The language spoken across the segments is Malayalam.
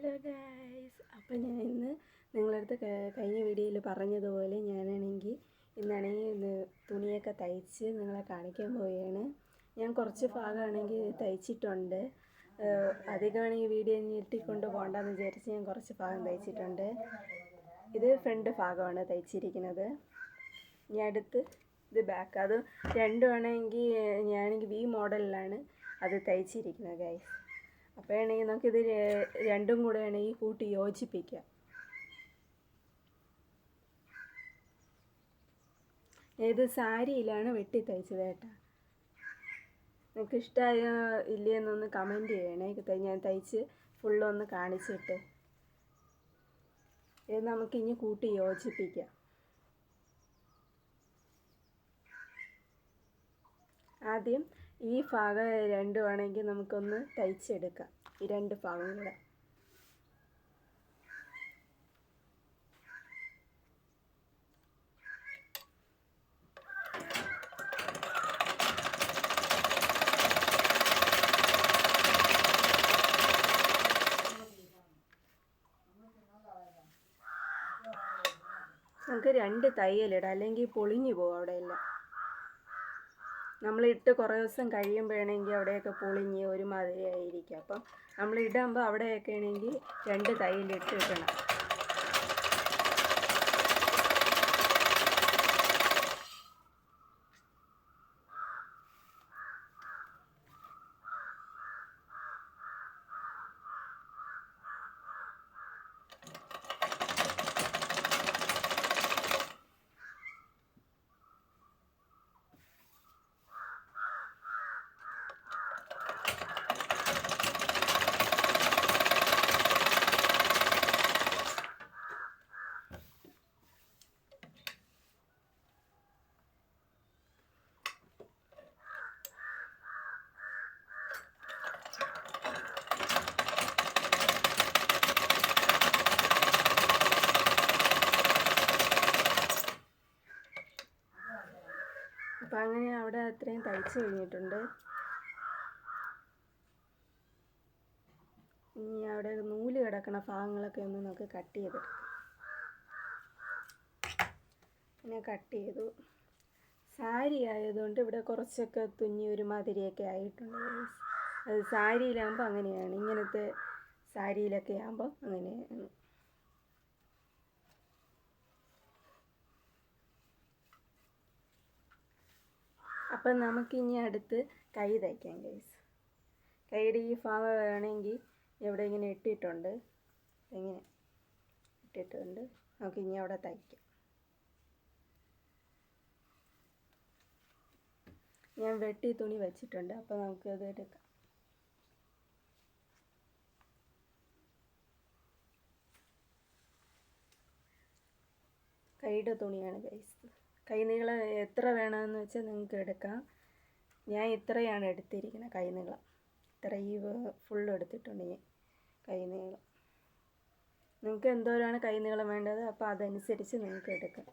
ഹലോ ഗൈസ്, അപ്പോൾ ഞാൻ ഇന്ന് നിങ്ങളടുത്ത് കഴിഞ്ഞ വീഡിയോയിൽ പറഞ്ഞതുപോലെ ഇന്നാണെങ്കിൽ തുണിയൊക്കെ തയ്ച്ച് നിങ്ങളെ കാണിക്കാൻ പോവുകയാണ്. ഞാൻ കുറച്ച് ഭാഗമാണെങ്കിൽ തയ്ച്ചിട്ടുണ്ട്. അധികമാണെങ്കിൽ വീഡിയോ ഞെട്ടിക്കൊണ്ട് പോകണ്ടെന്ന് വിചാരിച്ച് ഞാൻ കുറച്ച് ഭാഗം തയ്ച്ചിട്ടുണ്ട്. ഇത് ഫ്രണ്ട് ഭാഗമാണ് തയ്ച്ചിരിക്കുന്നത്. ഇനി അടുത്ത് ഇത് ബാക്ക്. അത് രണ്ടുമാണെങ്കിൽ ഞാനെങ്കിൽ വി മോഡലിലാണ് അത് തയ്ച്ചിരിക്കുന്നത് ഗൈസ്. അപ്പോഴാണെങ്കിൽ നമുക്കിത് രണ്ടും കൂടെ ആണെങ്കിൽ കൂട്ടി യോജിപ്പിക്കാം. ഇത് സാരിയിലാണ് വെട്ടി തയ്ച്ചത് കേട്ടോ. നിങ്ങൾക്ക് ഇഷ്ടമായോ ഇല്ലയെന്നൊന്ന് കമൻറ്റ് ചെയ്യണേ. ഞാൻ തയ്ച്ച് ഫുള്ളൊന്ന് കാണിച്ചിട്ട് ഇത് നമുക്കിനി കൂട്ടി യോജിപ്പിക്കാം. ആദ്യം ഈ ഭാഗം രണ്ടുമാണെങ്കിൽ നമുക്കൊന്ന് തയ്ച്ചെടുക്കാം. ഈ രണ്ട് ഭാഗം കൂടെ നമുക്ക് രണ്ട് തയ്യലിടാം, അല്ലെങ്കിൽ പൊളിഞ്ഞു പോകും അവിടെയെല്ലാം. നമ്മളിട്ട് കുറേ ദിവസം കഴിയുമ്പോഴാണെങ്കിൽ അവിടെയൊക്കെ പൊളിഞ്ഞ് ഒരുമാതിരി ആയിരിക്കും. അപ്പം നമ്മളിടുമ്പോൾ അവിടെയൊക്കെ ആണെങ്കിൽ രണ്ട് തയ്യലിട്ട് ഇടണം. അപ്പം അങ്ങനെ അവിടെ അത്രയും തയ്ച്ച് കഴിഞ്ഞിട്ടുണ്ട്. ഇനി അവിടെ നൂല് കിടക്കണ ഭാഗങ്ങളൊക്കെ ഒന്ന് നമുക്ക് കട്ട് ചെയ്തെടുക്കാം. പിന്നെ കട്ട് ചെയ്തു. സാരി ആയതുകൊണ്ട് ഇവിടെ കുറച്ചൊക്കെ തുന്നി ഒരുമാതിരിയൊക്കെ ആയിട്ടുണ്ട്. അത് സാരിയിലാകുമ്പോൾ അങ്ങനെയാണ്, ഇങ്ങനത്തെ സാരിയിലൊക്കെ ആകുമ്പോൾ അങ്ങനെയാണ്. അപ്പം നമുക്കിനി അടുത്ത് കൈ തയ്ക്കാം ഗൈസ്. കൈയുടെ ഈ ഭാഗം വേണമെങ്കിൽ ഇവിടെ ഇങ്ങനെ ഇട്ടിട്ടുണ്ട്, ഇങ്ങനെ ഇട്ടിട്ടുണ്ട്. നമുക്കിനി അവിടെ തയ്ക്കാം. ഞാൻ വെട്ടി തുണി വെച്ചിട്ടുണ്ട്, അപ്പോൾ നമുക്കത് എടുക്കാം. കൈയുടെ തുണിയാണ് ഗൈസ്. കൈ നീളം എത്ര വേണമെന്ന് വെച്ചാൽ നിങ്ങൾക്ക് എടുക്കാം. ഞാൻ ഇത്രയാണ് എടുത്തിരിക്കുന്നത് കൈ നീളം. ഇത്ര ഈ ഫുള്ള് എടുത്തിട്ടുണ്ട് ഞാൻ കൈ നീളം. നിങ്ങൾക്ക് എന്തോരാണ് കൈ നീളം വേണ്ടത് അപ്പോൾ അതനുസരിച്ച് നിങ്ങൾക്ക് എടുക്കാം.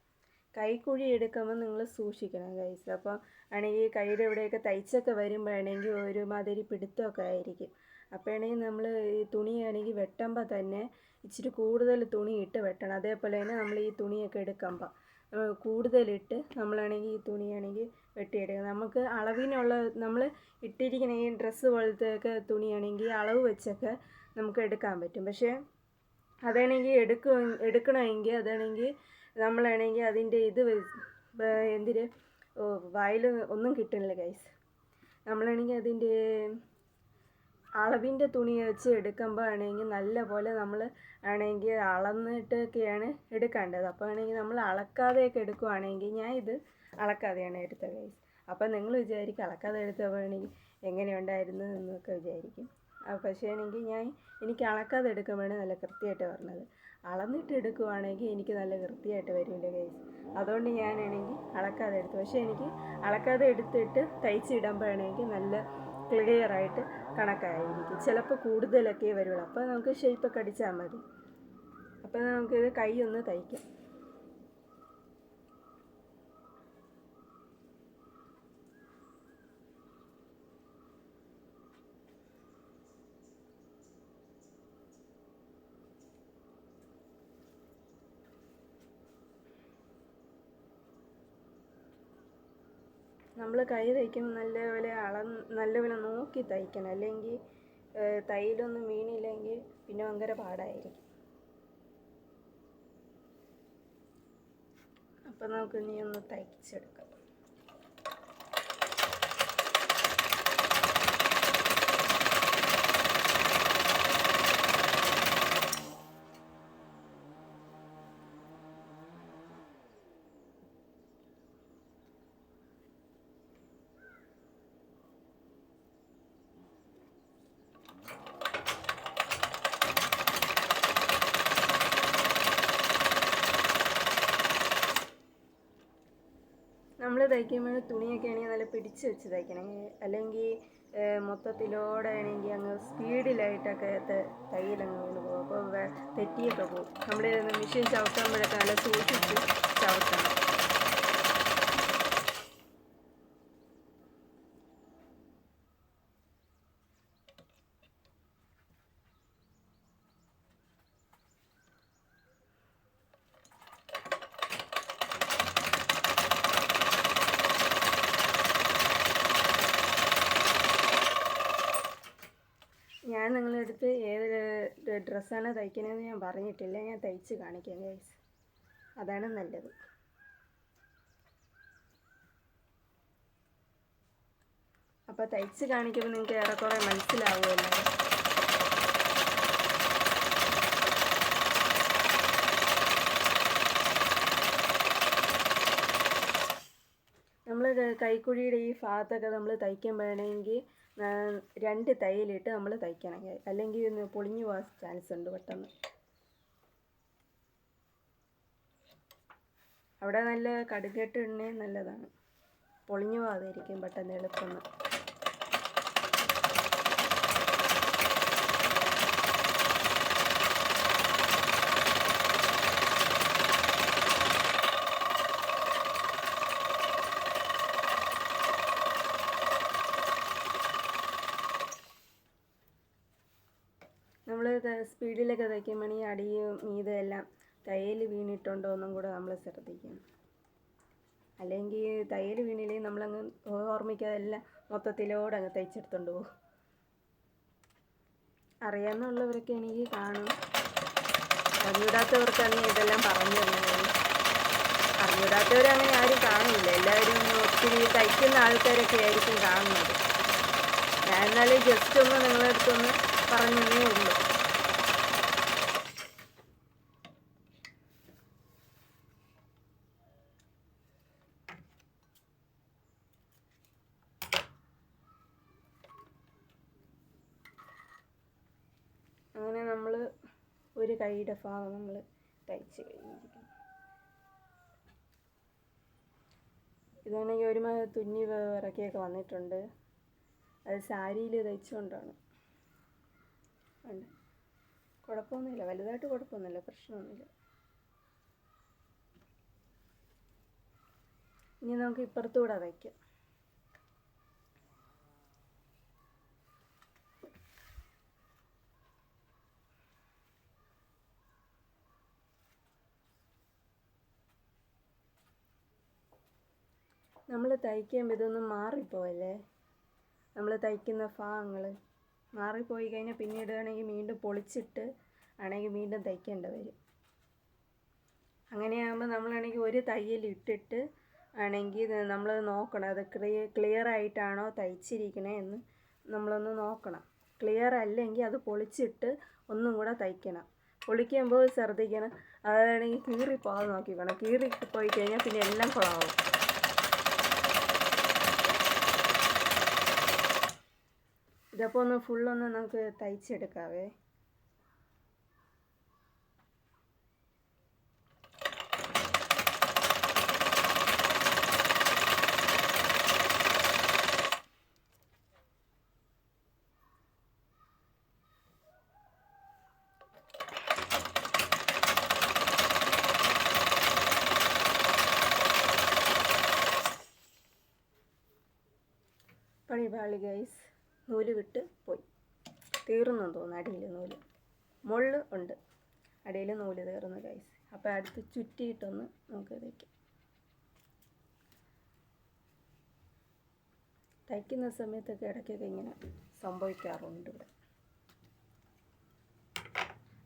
കൈക്കുഴി എടുക്കുമ്പോൾ നിങ്ങൾ സൂക്ഷിക്കണം ഗൈസ്. അപ്പോൾ ആണെങ്കിൽ കൈയുടെ ഇവിടെയൊക്കെ തയ്ച്ചൊക്കെ വരുമ്പോഴാണെങ്കിൽ ഒരുമാതിരി പിടുത്തമൊക്കെ ആയിരിക്കും. അപ്പോഴാണെങ്കിൽ നമ്മൾ ഈ തുണിയാണെങ്കിൽ വെട്ടുമ്പോൾ തന്നെ ഇച്ചിരി കൂടുതൽ തുണി ഇട്ട് വെട്ടണം. അതേപോലെ തന്നെ നമ്മൾ ഈ തുണിയൊക്കെ എടുക്കുമ്പോൾ കൂടുതലിട്ട് നമ്മളാണെങ്കിൽ ഈ തുണിയാണെങ്കിൽ വെട്ടിയെടുക്കുക. നമുക്ക് അളവിനുള്ള നമ്മൾ ഇട്ടിരിക്കുന്ന ഈ ഡ്രസ്സ് പോലത്തെയൊക്കെ തുണിയാണെങ്കിൽ അളവ് വെച്ചൊക്കെ നമുക്ക് എടുക്കാൻ പറ്റും. പക്ഷേ അതാണെങ്കിൽ എടുക്കണമെങ്കിൽ അതാണെങ്കിൽ നമ്മളാണെങ്കിൽ അതിൻ്റെ എന്തിന് വായിൽ ഒന്നും കിട്ടുന്നില്ല ഗൈസ്. നമ്മളാണെങ്കിൽ അതിൻ്റെ അളവിൻ്റെ തുണി വെച്ച് എടുക്കുമ്പോൾ ആണെങ്കിൽ നല്ല പോലെ നമ്മൾ ആണെങ്കിൽ അളന്നിട്ടൊക്കെയാണ് എടുക്കേണ്ടത്. അപ്പോൾ ആണെങ്കിൽ നമ്മൾ അളക്കാതെയൊക്കെ എടുക്കുവാണെങ്കിൽ, ഞാൻ ഇത് അളക്കാതെയാണ് എടുത്തത് ഗൈസ്. അപ്പം നിങ്ങൾ വിചാരിക്കും അളക്കാതെ എടുത്തപ്പോഴാണെങ്കിൽ എങ്ങനെയുണ്ടായിരുന്നു എന്നൊക്കെ വിചാരിക്കും. പക്ഷേ ആണെങ്കിൽ എനിക്ക് അളക്കാതെ എടുക്കുമ്പോഴാണ് നല്ല കൃത്യമായിട്ട് പറഞ്ഞത്. അളന്നിട്ട് എടുക്കുവാണെങ്കിൽ എനിക്ക് നല്ല വൃത്തിയായിട്ട് വരില്ല ഗൈസ്. അതുകൊണ്ട് ഞാനാണെങ്കിൽ അളക്കാതെ എടുത്തു. പക്ഷേ എനിക്ക് അളക്കാതെ എടുത്തിട്ട് തയ്ച്ചിടുമ്പോഴാണെങ്കിൽ നല്ല ക്ലിയറായിട്ട് കണക്കായിരിക്കും. ചിലപ്പോൾ കൂടുതലൊക്കെ വരുള്ളൂ. അപ്പോൾ നമുക്ക് ഷേപ്പൊക്കെ അടിച്ചാൽ മതി. അപ്പോൾ നമുക്കിത് കൈ ഒന്ന് തയ്ക്കാം. നമ്മൾ കൈ തയ്ക്കുമ്പോൾ നല്ലപോലെ നോക്കി തയ്ക്കണം, അല്ലെങ്കിൽ തയ്യലൊന്നും വീണില്ലെങ്കിൽ പിന്നെ ഭയങ്കര പാടായിരിക്കും. അപ്പം നമുക്ക് ഇനി ഒന്ന് തയ്ച്ചെടുക്കാം. നമ്മൾ തയ്ക്കുമ്പോൾ തുണിയൊക്കെ ആണെങ്കിൽ നല്ല പിടിച്ച് വെച്ച് തയ്ക്കണം, അല്ലെങ്കിൽ മൊത്തത്തിലോടെ ആണെങ്കിൽ അങ്ങ് സ്പീഡിലായിട്ടൊക്കെ തയ്യലങ്ങ് വീണ് പോകും. അപ്പോൾ തെറ്റിയൊക്കെ പോകും. നമ്മൾ മെഷീൻ ചവിട്ടുമ്പോഴൊക്കെ നല്ല സൂക്ഷിച്ച് ചവിട്ടണം. ഞാൻ നിങ്ങളുടെ അടുത്ത് ഏത് ഡ്രസ്സാണ് തയ്ക്കണമെന്ന് ഞാൻ പറഞ്ഞിട്ടില്ല. ഞാൻ തയ്ച്ച് കാണിക്കാം ഗൈസ്, അതാണ് നല്ലത്. അപ്പോൾ തയ്ച്ച് കാണിക്കുമ്പോൾ നിങ്ങൾക്ക് ഏറെക്കുറെ മനസ്സിലാവുമല്ലോ. നമ്മൾ കൈക്കുഴിയുടെ ഈ ഭാഗത്തൊക്കെ നമ്മൾ തയ്ക്കുമ്പോഴാണെങ്കിൽ 2 തയ്യലിട്ട് നമ്മൾ തയ്ക്കണം, അല്ലെങ്കിൽ പൊളിഞ്ഞു പോകാൻ ചാൻസ് ഉണ്ട് പെട്ടെന്ന്. അവിടെ നല്ല കടുകെട്ട് ഇടണേ നല്ലതാണ്, പൊളിഞ്ഞു പോകാതിരിക്കും പെട്ടെന്ന് എളുപ്പം. നമ്മൾ സ്പീഡിലൊക്കെ തയ്ക്കുമ്പോൾ ഈ അടിയും മീതെല്ലാം തയ്യൽ വീണിട്ടുണ്ടോ എന്നും കൂടെ നമ്മൾ ശ്രദ്ധിക്കണം, അല്ലെങ്കിൽ തയ്യൽ വീണില്ലെങ്കിൽ നമ്മളങ്ങ് ഓർമ്മിക്കാതെ എല്ലാം മൊത്തത്തിലോടെ അങ്ങ് തയ്ച്ചെടുത്തോണ്ട് പോകും. അറിയാമെന്നുള്ളവരൊക്കെ എനിക്ക് കാണും, അറിഞ്ഞിടാത്തവർക്കാണെങ്കിൽ ഇതെല്ലാം പറഞ്ഞു തരുന്നത്. അറിഞ്ഞിടാത്തവരങ്ങനെ ആരും കാണില്ല, എല്ലാവരും ഒത്തിരി തയ്ക്കുന്ന ആൾക്കാരൊക്കെ ആയിരിക്കും കാണുന്നത്. ഞാൻ എന്നാലും ജസ്റ്റ് ഒന്ന് നിങ്ങളുടെ അടുത്തൊന്ന് പറഞ്ഞേ ഉള്ളൂ. അങ്ങനെ നമ്മൾ ഒരു കൈയുടെ ഭാഗം നമ്മൾ തയ്ച്ച് കഴിഞ്ഞിരിക്കും. ഇതാണെങ്കിൽ ഒരുമാതിരി തുന്നി ഇറക്കിയൊക്കെ വന്നിട്ടുണ്ട്. അത് സാരിയിൽ തയ്ച്ചുകൊണ്ടാണ്. കുഴപ്പമൊന്നുമില്ല, വലുതായിട്ട് കുഴപ്പമൊന്നുമില്ല, പ്രശ്നമൊന്നുമില്ല. ഇനി നമുക്ക് ഇപ്പുറത്തൂടെ തയ്ക്കാം. നമ്മൾ തയ്ക്കുമ്പോൾ ഇതൊന്നും മാറിപ്പോവല്ലേ, നമ്മൾ തയ്ക്കുന്ന ഭാഗങ്ങൾ മാറിപ്പോയി കഴിഞ്ഞാൽ പിന്നീട് ആണെങ്കിൽ വീണ്ടും പൊളിച്ചിട്ട് ആണെങ്കിൽ വീണ്ടും തയ്ക്കേണ്ടി വരും. അങ്ങനെയാകുമ്പോൾ നമ്മളാണെങ്കിൽ ഒരു തയ്യൽ ഇട്ടിട്ട് ആണെങ്കിൽ നമ്മൾ നോക്കണം അത് ക്ലിയർ ആയിട്ടാണോ തയ്ച്ചിരിക്കണേ എന്ന് നമ്മളൊന്ന് നോക്കണം. ക്ലിയർ അല്ലെങ്കിൽ അത് പൊളിച്ചിട്ട് ഒന്നും കൂടെ തയ്ക്കണം. പൊളിക്കുമ്പോൾ ശ്രദ്ധിക്കണം, അതാണെങ്കിൽ കീറിപ്പോകാതെ നോക്കിക്കണം. കീറിപ്പോയി കഴിഞ്ഞാൽ പിന്നെ എല്ലാം കുളമാവും. ഇതപ്പോൾ ഒന്ന് ഫുള്ളൊന്ന് നമുക്ക് തയ്ച്ചെടുക്കാവേ. പണിപാളി ഗൈസ്, നൂല് വിട്ട് പോയി, തീർന്നെന്ന് തോന്നുന്നു. അടിയിൽ നൂല്, മുള്ള് ഉണ്ട്, അടിയിൽ നൂല് തീർന്നു ഗൈസ്. അപ്പോൾ അടുത്ത് ചുറ്റിയിട്ടൊന്ന് നമുക്ക് തയ്ക്കാം. തയ്ക്കുന്ന സമയത്തൊക്കെ ഇടയ്ക്കൊക്കെ ഇങ്ങനെ സംഭവിക്കാറുണ്ട് ഇവിടെ.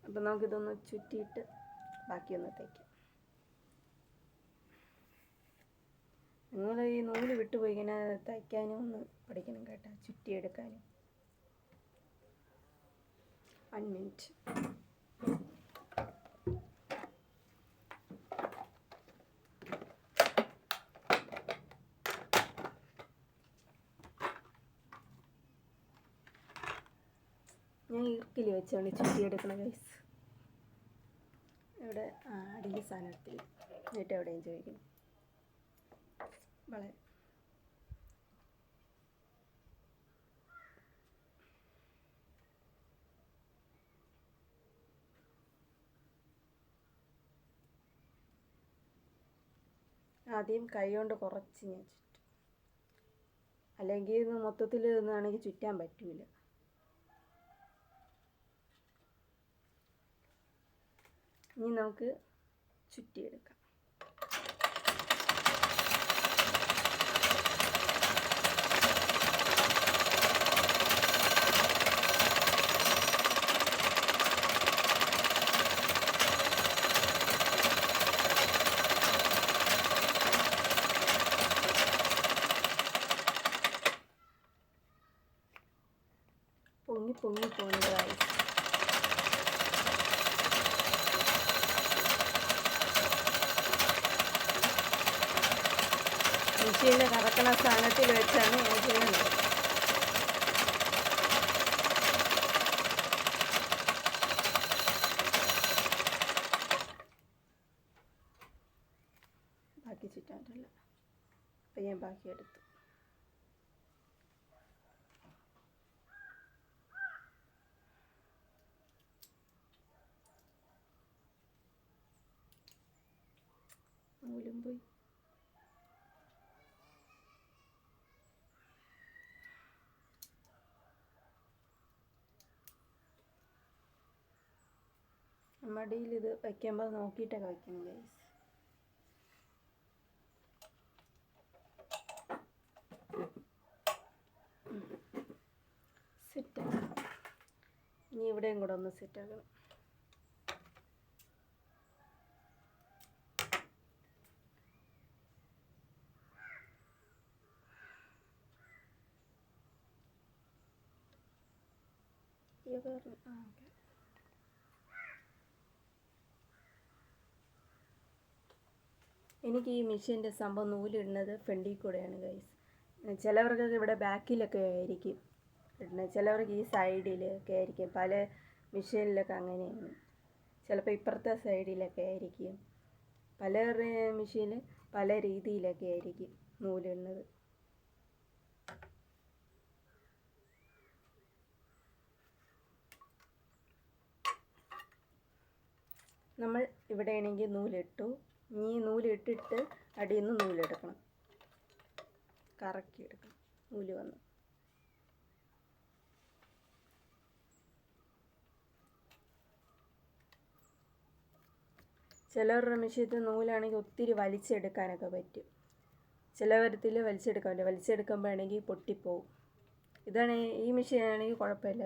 അപ്പം നമുക്കിതൊന്ന് ചുറ്റിയിട്ട് ബാക്കിയൊന്ന് തയ്ക്കാം. നിങ്ങൾ ഈ നൂല് വിട്ടുപോയി ഇങ്ങനെ തയ്ക്കാനും ഒന്ന് പഠിക്കണം കേട്ടോ, ചുറ്റിയെടുക്കാനും. 1 മിനിറ്റ്. ഞാൻ ഈർക്കിൽ വെച്ചാണ് ചുറ്റിയെടുക്കണം ഗൈസ്. ഇവിടെ അടിയിൽ സാധനം എടുത്തില്ല, എന്നിട്ട് എവിടെയും ചോദിക്കണം. വളരെ ആദ്യം കൈ കൊണ്ട് കുറച്ച് ഞാൻ ചുറ്റും, അല്ലെങ്കിൽ ഇത് മൊത്തത്തിൽ നിന്നാണെങ്കിൽ ചുറ്റാൻ പറ്റൂല. ഇനി നമുക്ക് ചുറ്റിയെടുക്കാം. പൊങ്ങി പോകുന്നതായി മെഷീനിൽ കറക്കണ സ്ഥാനത്തിൽ വെച്ചാണ് ഞാൻ ചെയ്യുന്നത്. ബാക്കി ചുറ്റാനില്ല. അപ്പം ഞാൻ ബാക്കി എടുത്തു. നൂലും പോയി. മടിയിൽ ഇത് വയ്ക്കുമ്പോൾ നോക്കിയിട്ടൊക്കെ വയ്ക്കണം ഗൈസ്. സെറ്റാക്കണം. ഇനി ഇവിടെയും കൂടെ ഒന്ന് സെറ്റാക്കണം. ഓക്കെ. എനിക്ക് ഈ മെഷീൻ്റെ സംഭവം നൂലിടുന്നത് ഫ്രണ്ടിൽ കൂടെയാണ് ഗൈസ്. ചിലവർക്കൊക്കെ ഇവിടെ ബാക്കിലൊക്കെ ആയിരിക്കും ഇടുന്നത്, ചിലവർക്ക് ഈ സൈഡിലൊക്കെ ആയിരിക്കും. പല മെഷീനിലൊക്കെ അങ്ങനെയാണ്. ചിലപ്പോൾ ഇപ്പുറത്തെ സൈഡിലൊക്കെ ആയിരിക്കും. പലരുടെ മെഷീന് പല രീതിയിലൊക്കെ ആയിരിക്കും നൂലിടുന്നത്. നമ്മൾ ഇവിടെയാണെങ്കിൽ നൂലിട്ടു. ഈ നൂലിട്ടിട്ട് അടിയിൽ നിന്ന് നൂലെടുക്കണം, കറക്കിയെടുക്കണം. നൂല് വന്നു. ചിലവരുടെ മെഷീനത്തെ നൂലാണെങ്കിൽ ഒത്തിരി വലിച്ചെടുക്കാനൊക്കെ പറ്റും. ചിലവരത്തിൽ വലിച്ചെടുക്കാൻ പറ്റില്ല. വലിച്ചെടുക്കുമ്പോഴാണെങ്കിൽ പൊട്ടിപ്പോവും. ഈ മെഷീനാണെങ്കിൽ കുഴപ്പമില്ല.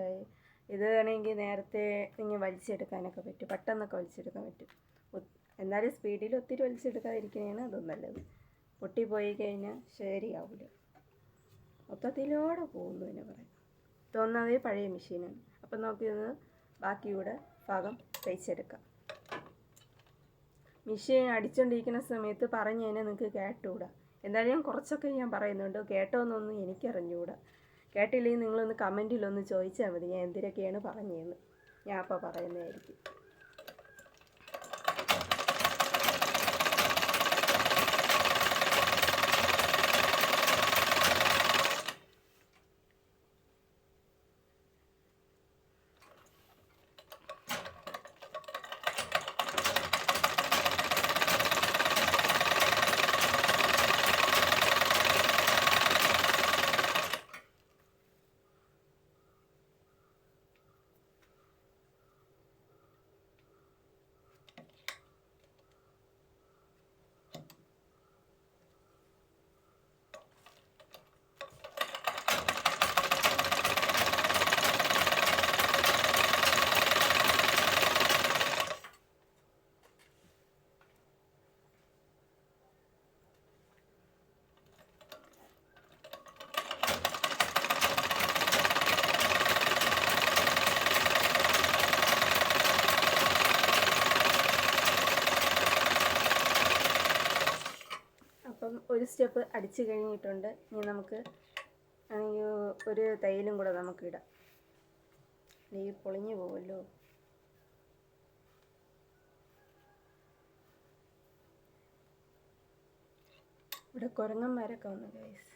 ഇതാണെങ്കിൽ നേരത്തെ ഇങ്ങനെ വലിച്ചെടുക്കാനൊക്കെ പറ്റും, പെട്ടെന്നൊക്കെ വലിച്ചെടുക്കാൻ പറ്റും. എന്നാലും സ്പീഡിൽ ഒത്തിരി വലിച്ചെടുക്കാതിരിക്കുന്നതാണ് അതും നല്ലത്. പൊട്ടിപ്പോയി കഴിഞ്ഞാൽ ശരിയാവില്ല, മൊത്തത്തിലൂടെ പോകുന്നു എന്ന് പറയാം. ഇതൊന്നാമതേ പഴയ മെഷീനാണ്. അപ്പം നമുക്കിത് ബാക്കിയുടെ ഭാഗം തയ്ച്ചെടുക്കാം. മെഷീൻ അടിച്ചുകൊണ്ടിരിക്കുന്ന സമയത്ത് പറഞ്ഞു കഴിഞ്ഞാൽ നിങ്ങൾക്ക് കേട്ടുകൂടാ. എന്തായാലും ഞാൻ കുറച്ചൊക്കെ ഞാൻ പറയുന്നുണ്ട്, കേട്ടോന്നൊന്നും എനിക്കറിഞ്ഞുകൂടാ. കേട്ടില്ലെങ്കിൽ നിങ്ങളൊന്ന് കമൻറ്റിലൊന്ന് ചോദിച്ചാൽ മതി ഞാൻ എന്തിനൊക്കെയാണ് പറഞ്ഞതെന്ന്. ഞാൻ അപ്പോൾ പറയുന്നതായിരിക്കും. ഒരു സ്റ്റെപ്പ് അടിച്ച് കഴിഞ്ഞിട്ടുണ്ട്. ഇനി നമുക്ക് ആണെങ്കിൽ ഒരു തൈലും കൂടെ നമുക്ക് ഇടാം. ഈ പൊളിഞ്ഞു പോകുമല്ലോ. ഇവിടെ കുരങ്ങന്മാരൊക്കെ വന്നു ഗൈസ്.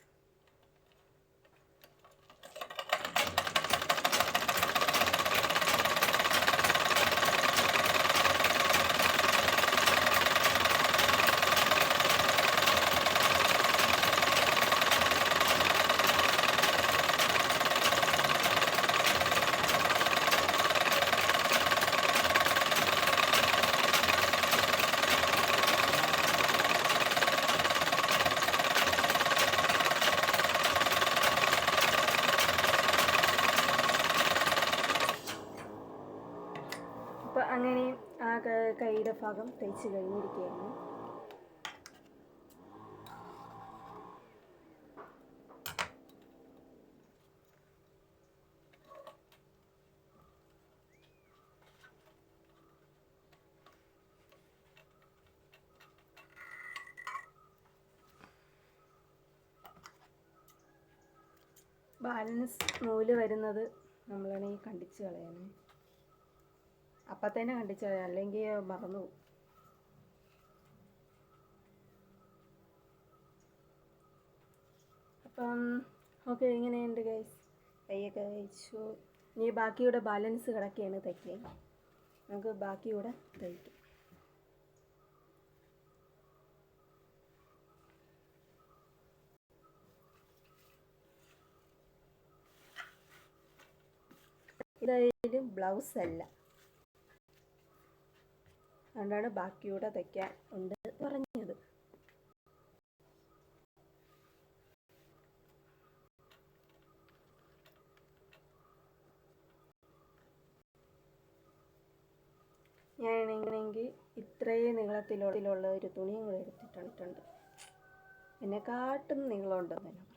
അപ്പോൾ അങ്ങനെ ആ കൈയുടെ ഭാഗം തയ്ച്ച് കഴിഞ്ഞിരിക്കുകയാണ്. ബാലൻസ് നൂല് വരുന്നത് നമ്മളാണെങ്കിൽ കണ്ടിച്ച് കളയണേ. അപ്പം തന്നെ കണ്ടിച്ച് കളയാം, അല്ലെങ്കിൽ മറന്നു പോകും. അപ്പം ഓക്കെ, ഇങ്ങനെയുണ്ട് ഗൈസ്. കൈയൊക്കെ തയ്ച്ചു. ഇനി ബാക്കിയുടെ ബാലൻസ് കിടക്കുകയാണ് തയ്ക്കാൻ. നമുക്ക് ബാക്കിയൂടെ തയ്ക്കാം. ഇതായാലും ബ്ലൗസ് അല്ല, അതുകൊണ്ടാണ് ബാക്കിയൂടെ തയ്ക്കാൻ ഉണ്ട് പറഞ്ഞത്. ഞാനാണെങ്കിൽ ഇത്രയും നീളത്തിലുള്ള ഒരു തുണിയും കൂടെ എടുത്തിട്ടുണ്ട്. എന്നെക്കാട്ടും നീളമുണ്ടെന്ന് തന്നെ.